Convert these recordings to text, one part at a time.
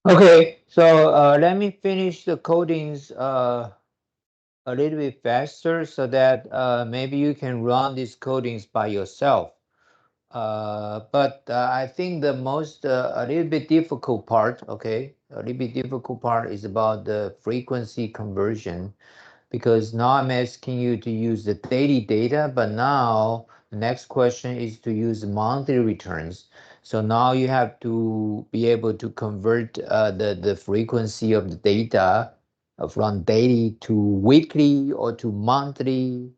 Okay, so let me finish the codings a little bit faster so that maybe you can run these codings by yourself. But I think the most a little bit difficult part, okay, a little bit difficult part is about the frequency conversion, because now I'm asking you to use the daily data, but now the next question is to use monthly returns. So now you have to be able to convert the frequency of the data from daily to weekly or to monthly,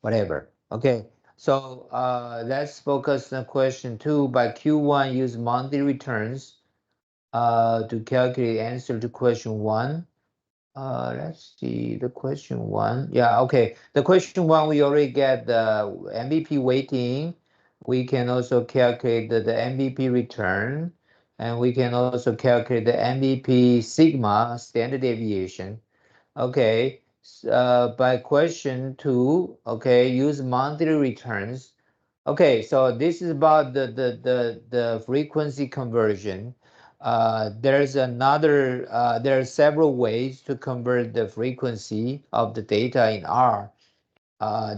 whatever. Okay, so let's focus on question two. By Q1, use monthly returns to calculate answer to question one. Let's see the question one. Yeah, okay. The question one, we already get the MVP weighting. We can also calculate the MVP return, and we can also calculate the MVP sigma standard deviation. Okay. By question two, okay, use monthly returns. Okay, so this is about the frequency conversion. There are several ways to convert the frequency of the data in R.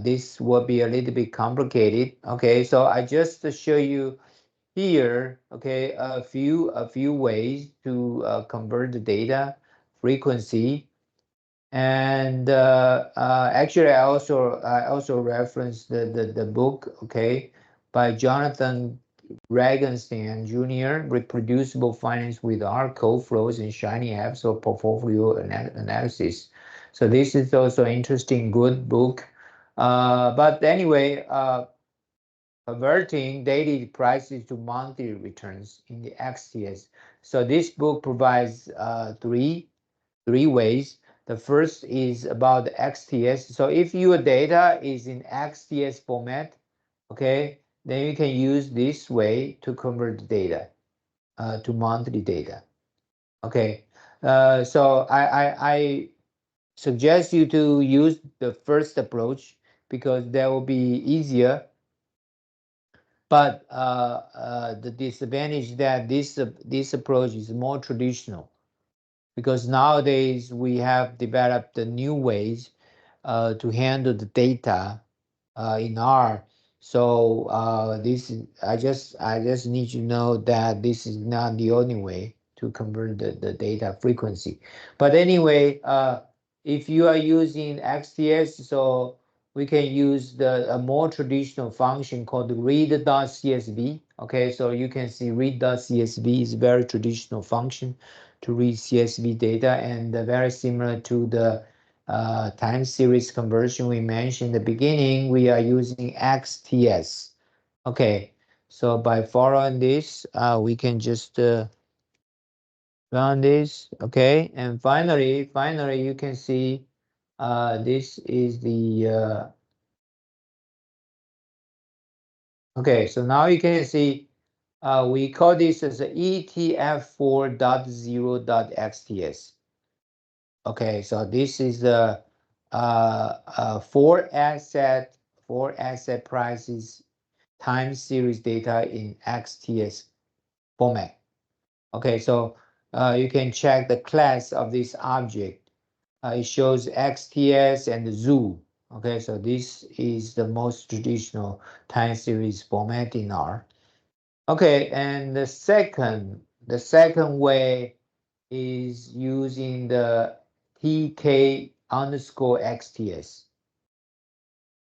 This will be a little bit complicated. Okay, so I just show you here, okay, a few ways to convert the data frequency. And actually, I also referenced the book, okay, by Jonathan Ragenstein Jr., Reproducible Finance with R Code Flows and Shiny Apps or Portfolio Analysis. So this is also interesting, good book. But anyway, converting daily prices to monthly returns in the XTS. So this book provides three ways. The first is about the XTS. So if your data is in XTS format, okay, then you can use this way to convert the data to monthly data. Okay, so I suggest you to use the first approach because that will be easier. But the disadvantage that this approach is more traditional, because nowadays we have developed the new ways to handle the data in R. So I just need you to know that this is not the only way to convert the data frequency. But anyway, if you are using XTS, so we can use a more traditional function called read.csv. Okay, so you can see read.csv is a very traditional function to read CSV data, and very similar to the time series conversion we mentioned in the beginning. We are using XTS. Okay, so by following this, we can just run this. Okay, and finally, you can see this is the okay. So now you can see we call this as a ETF4.0.xts. Okay, so this is the four asset prices time series data in XTS format. Okay, so you can check the class of this object. It shows XTS and zoo. Okay, so this is the most traditional time series format in R. Okay, and the second way is using the TK underscore XTS.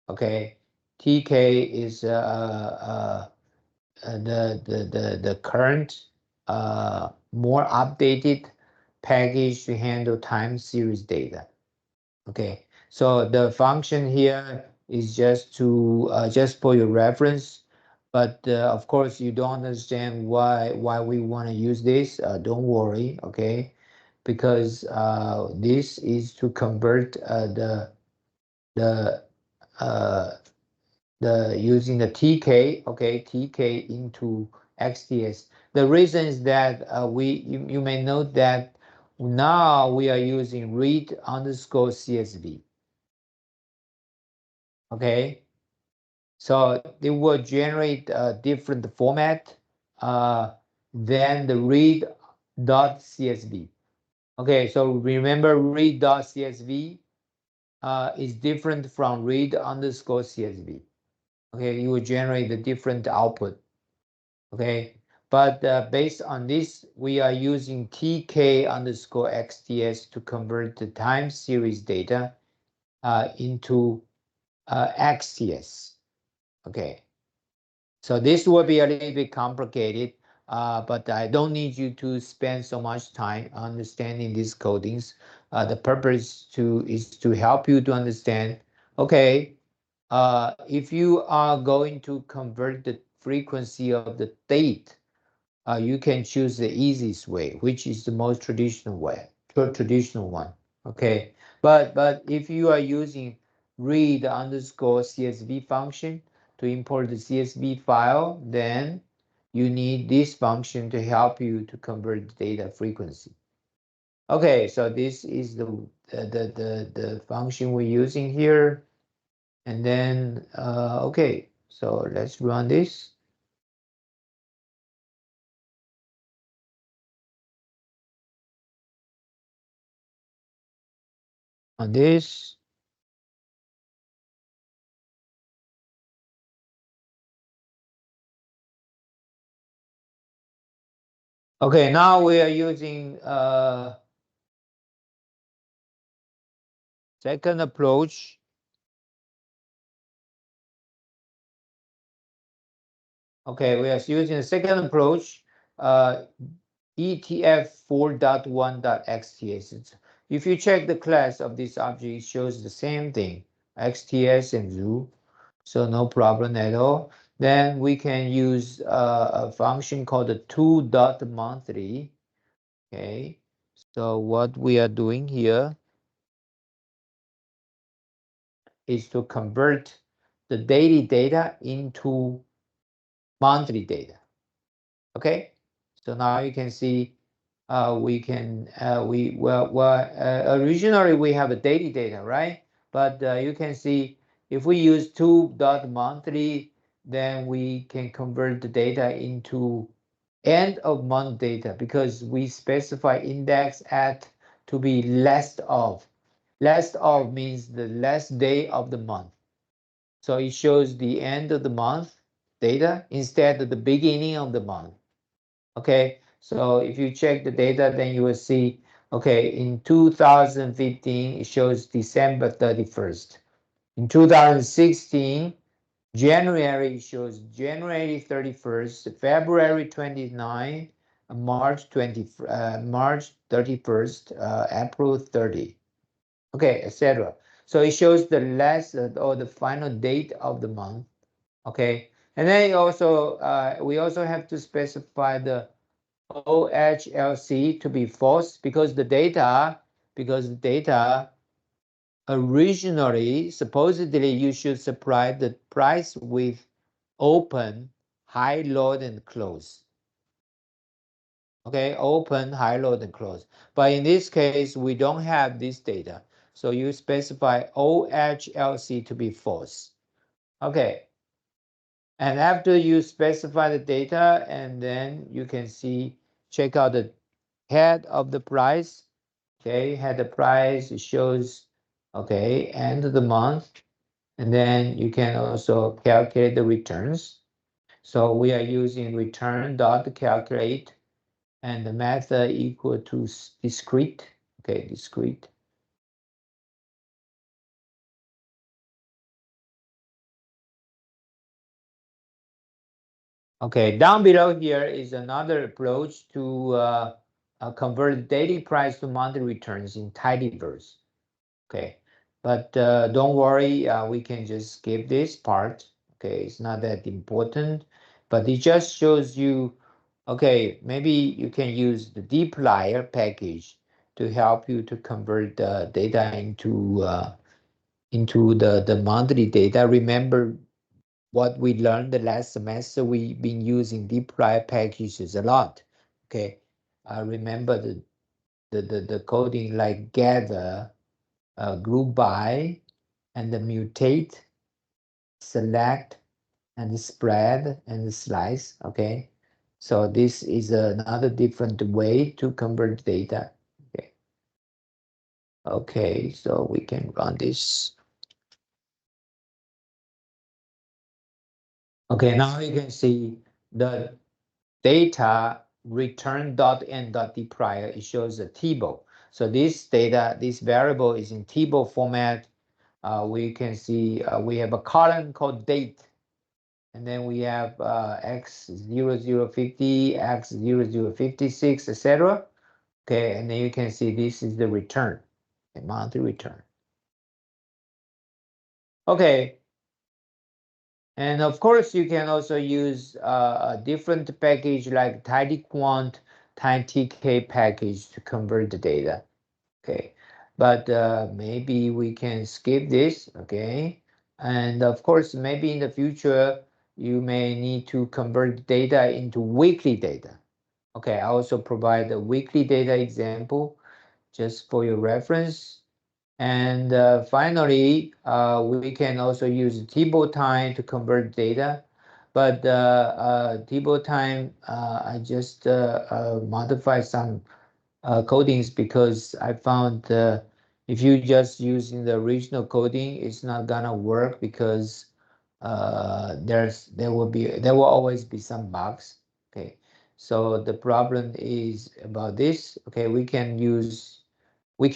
Okay, TK is the current more updated package to handle time series data. Okay, so the function here is just for your reference, but of course you don't understand why we want to use this. Don't worry, okay, because this is to convert the uh, the using the TK, okay, TK into XTS. The reason is that you may note that now we are using read underscore CSV. Okay, so they will generate a different format uh, than the read read.csv. Okay, so remember read.csv is different from read_csv. Okay, you will generate a different output. Okay, but based on this, we are using tk_xts to convert the time series data into XCS. Okay, so this will be a little bit complicated, but I don't need you to spend so much time understanding these codings. The purpose is to help you to understand, okay, if you are going to convert the frequency of the date, you can choose the easiest way, which is the most traditional way, traditional one. Okay, but if you are using read_CSV function to import the CSV file, then you need this function to help you to convert the data frequency. Okay, so this is the function we're using here. And then, okay, so let's run this. On this. Okay, now we are using second approach. Okay, we are using the second approach, ETF 4.1.xts. If you check the class of this object, it shows the same thing, XTS and zoo, so no problem at all. Then we can use a function called the to.monthly. Okay, so what we are doing here is to convert the daily data into monthly data. Okay, so now you can see we can originally we have a daily data, right? But you can see if we use to.monthly, then we can convert the data into end of month data, because we specify index at to be less of. Less of means the last day of the month. So it shows the end of the month data instead of the beginning of the month. Okay, so if you check the data, then you will see, okay, in 2015, it shows December 31st. In 2016, January shows January 31st, February 29th, March 31st, April 30. Okay, etc. So it shows the last or the final date of the month. Okay, and then also we also have to specify the OHLC to be false, because the data originally, supposedly you should supply the price with open, high, low, and close. Okay, open, high, low, and close. But in this case, we don't have this data. So you specify OHLC to be false. Okay. And after you specify the data, and then you can see, check out the head of the price. Okay, head the price, it shows, okay, end of the month. And then you can also calculate the returns. So we are using return.calculate, and the method equal to discrete. Okay, discrete. Okay, down below here is another approach to convert daily price to monthly returns in tidyverse. Okay, but don't worry, we can just skip this part. Okay, it's not that important, but it just shows you, okay, maybe you can use the dplyr package to help you to convert the data into the monthly data. Remember what we learned the last semester, we've been using dplyr packages a lot. Okay, I remember the coding like gather, group by, and the mutate, select, and spread, and slice. Okay, So this is another different way to convert data. Okay. Okay, so we can run this. Okay, now you can see the data return.end.dprior. It shows a table. So this data, this variable is in table format. We can see we have a column called date, and then we have x0050, x0056, etc. Okay, and then you can see this is the return, the monthly return. Okay, and of course you can also use a different package like tidyquant, tidytk package to convert the data. Okay, but maybe we can skip this. Okay, and of course maybe in the future you may need to convert data into weekly data. Okay, I also provide a weekly data example just for your reference. And finally, we can also use TIBO time to convert data. But TIBO time, I just modify some codings because I found if you just using the original coding, it's not gonna work because there will always be some bugs. Okay, so the problem is about this. Okay, we can't use the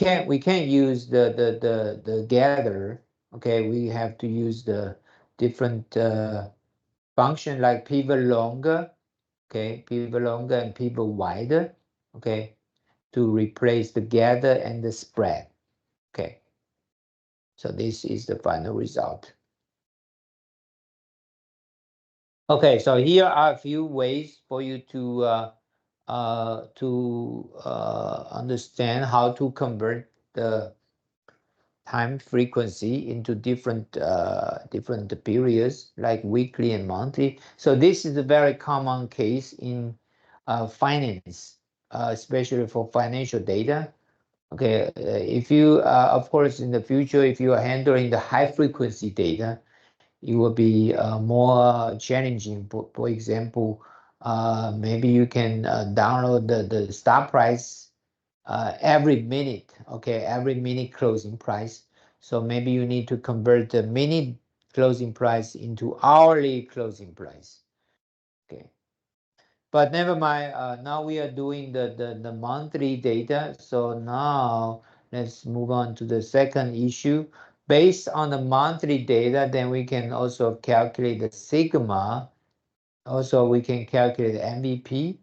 gather. Okay, we have to use the different function like pivot longer. Okay, pivot longer and pivot wider. Okay, to replace the gather and the spread. Okay, so this is the final result. Okay, so here are a few ways for you to understand how to convert the time frequency into different periods like weekly and monthly. So this is a very common case in finance, especially for financial data. Okay, if you of course in the future, if you are handling the high frequency data, it will be more challenging. For example, maybe you can download the stock price every minute. Okay, every minute closing price. So maybe you need to convert the minute closing price into hourly closing price. Okay, but never mind. Now we are doing the monthly data. So now let's move on to the second issue. Based on the monthly data, then we can also calculate the sigma. Also, we can calculate MVP.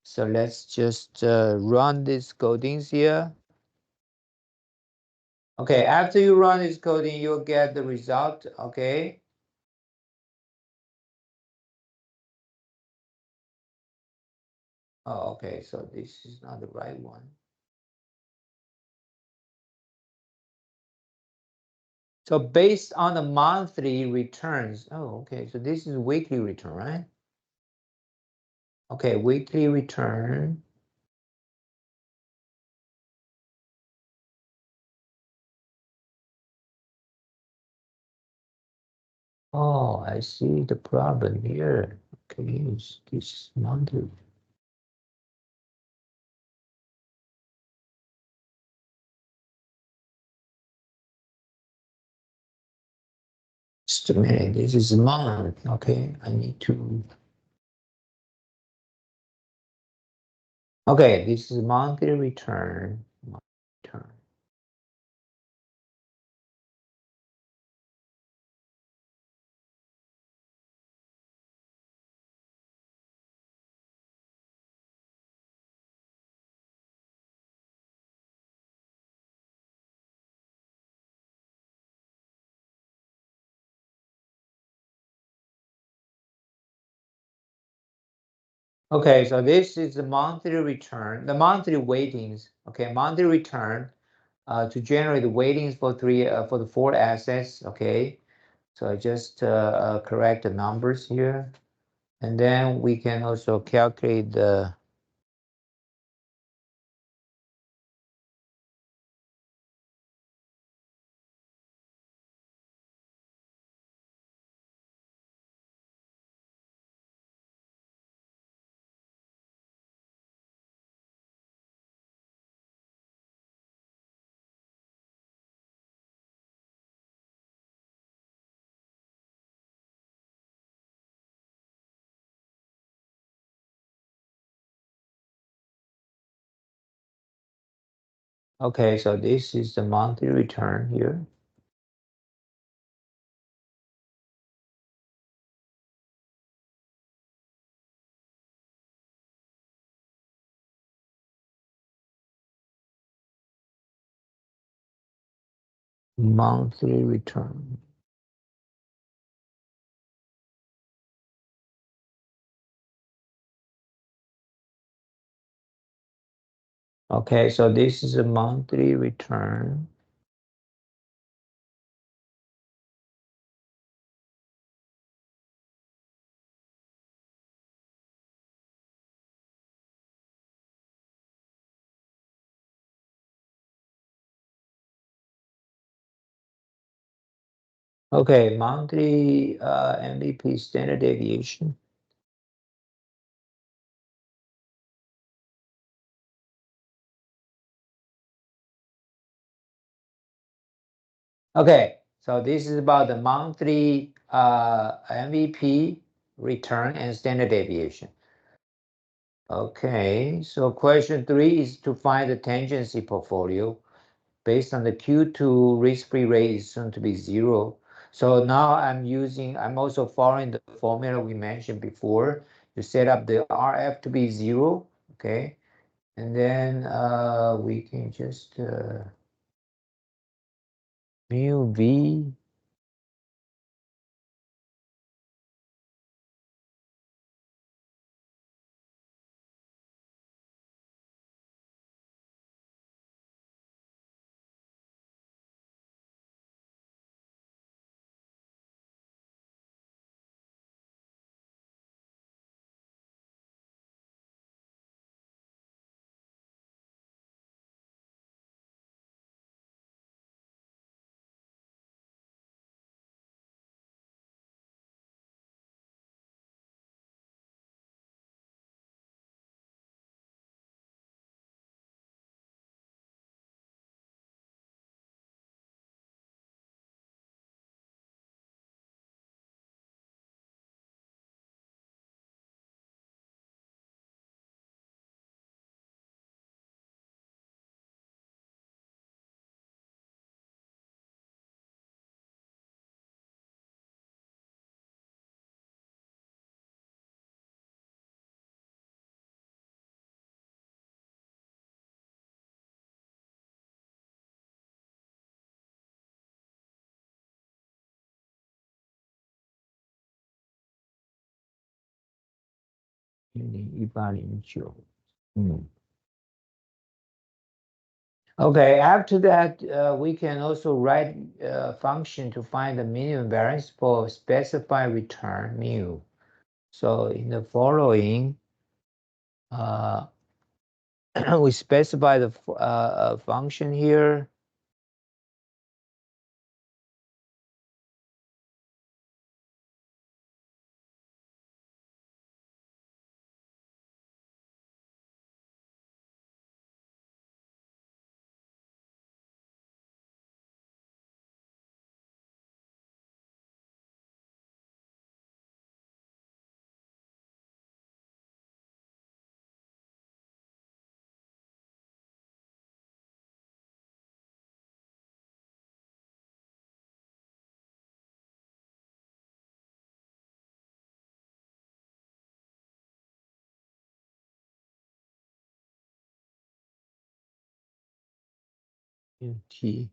So let's just run these codings here. Okay, after you run this coding, you'll get the result. Okay. Oh, okay, so this is not the right one. So based on the monthly returns, oh, okay, so this is weekly return, right? Okay, weekly return. Oh, I see the problem here. Okay, use this monthly. Just a minute, this is a month. Okay, I need to. Okay, this is monthly return. Return. Okay, so this is the monthly return, the monthly weightings. Okay, monthly return to generate the weightings for for the four assets. Okay, so I just correct the numbers here, and then we can also calculate the. Okay, so this is the monthly return here. Monthly return. Okay, so this is a monthly return. Okay, monthly MVP standard deviation. Okay, so this is about the monthly MVP return and standard deviation. Okay, so question 3 is to find the tangency portfolio based on the Q2 risk-free rate is soon to be 0. So now I'm also following the formula we mentioned before to set up the RF to be 0, okay? And then we can just mu V.108.9. Okay, after that, we can also write a function to find the minimum variance for specified return mu. So in the following, uh, we specify the function here. T.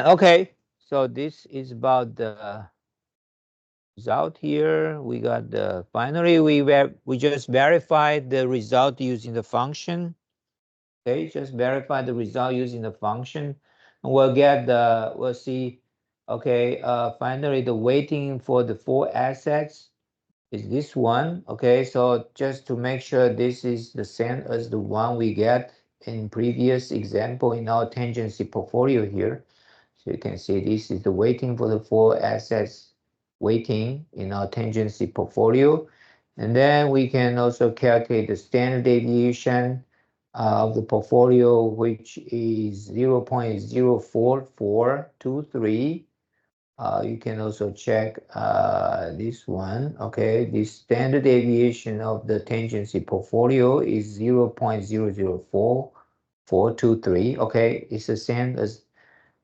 Okay, so this is about the result here. We got the finally we just verified the result using the function. Okay, just verify the result using the function, and we'll see. Okay, finally the weighting for the 4 assets is this one. Okay, so just to make sure this is the same as the one we get in previous example in our tangency portfolio here. So you can see this is the weighting for the 4 assets weighting in our tangency portfolio. And then we can also calculate the standard deviation of the portfolio, which is 0.04423. You can also check this one. Okay, the standard deviation of the tangency portfolio is 0.004423. Okay, it's the same as,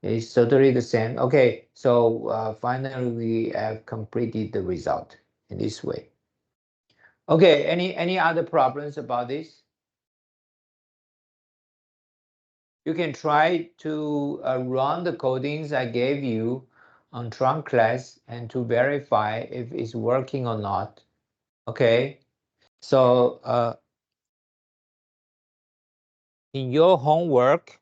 it's totally the same. Okay, so finally we have completed the result in this way. Okay, any other problems about this? You can try to run the codings I gave you on Tron class and to verify if it's working or not. Okay, so in your homework,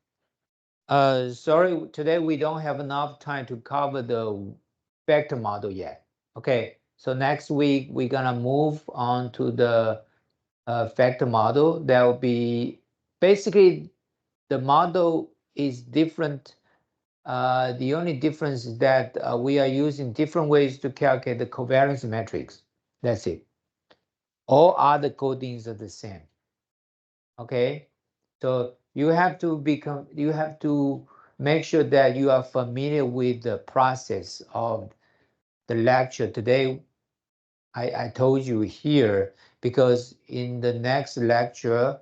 sorry, today we don't have enough time to cover the vector model yet. Okay, so next week we're gonna move on to the vector model. That will be basically the model is different. The only difference is that we are using different ways to calculate the covariance matrix. That's it. All other codings are the same. Okay, so you have to make sure that you are familiar with the process of the lecture today. I told you here because in the next lecture,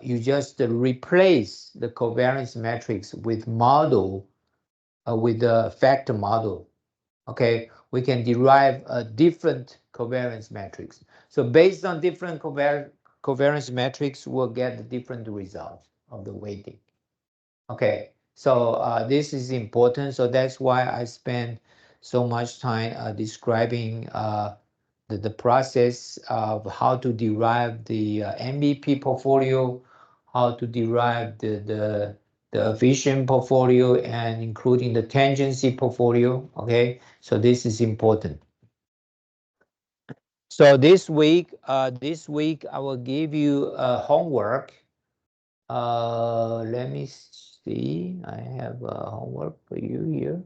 you just replace the covariance matrix with model, with the factor model. Okay, we can derive a different covariance matrix. So based on different covariance matrix, we'll get the different results of the weighting. Okay, so this is important. So that's why I spend so much time describing the process of how to derive the MVP portfolio, how to derive the efficient portfolio, and including the tangency portfolio. Okay, so this is important. So this week I will give you homework. Let me see. I have homework for you here.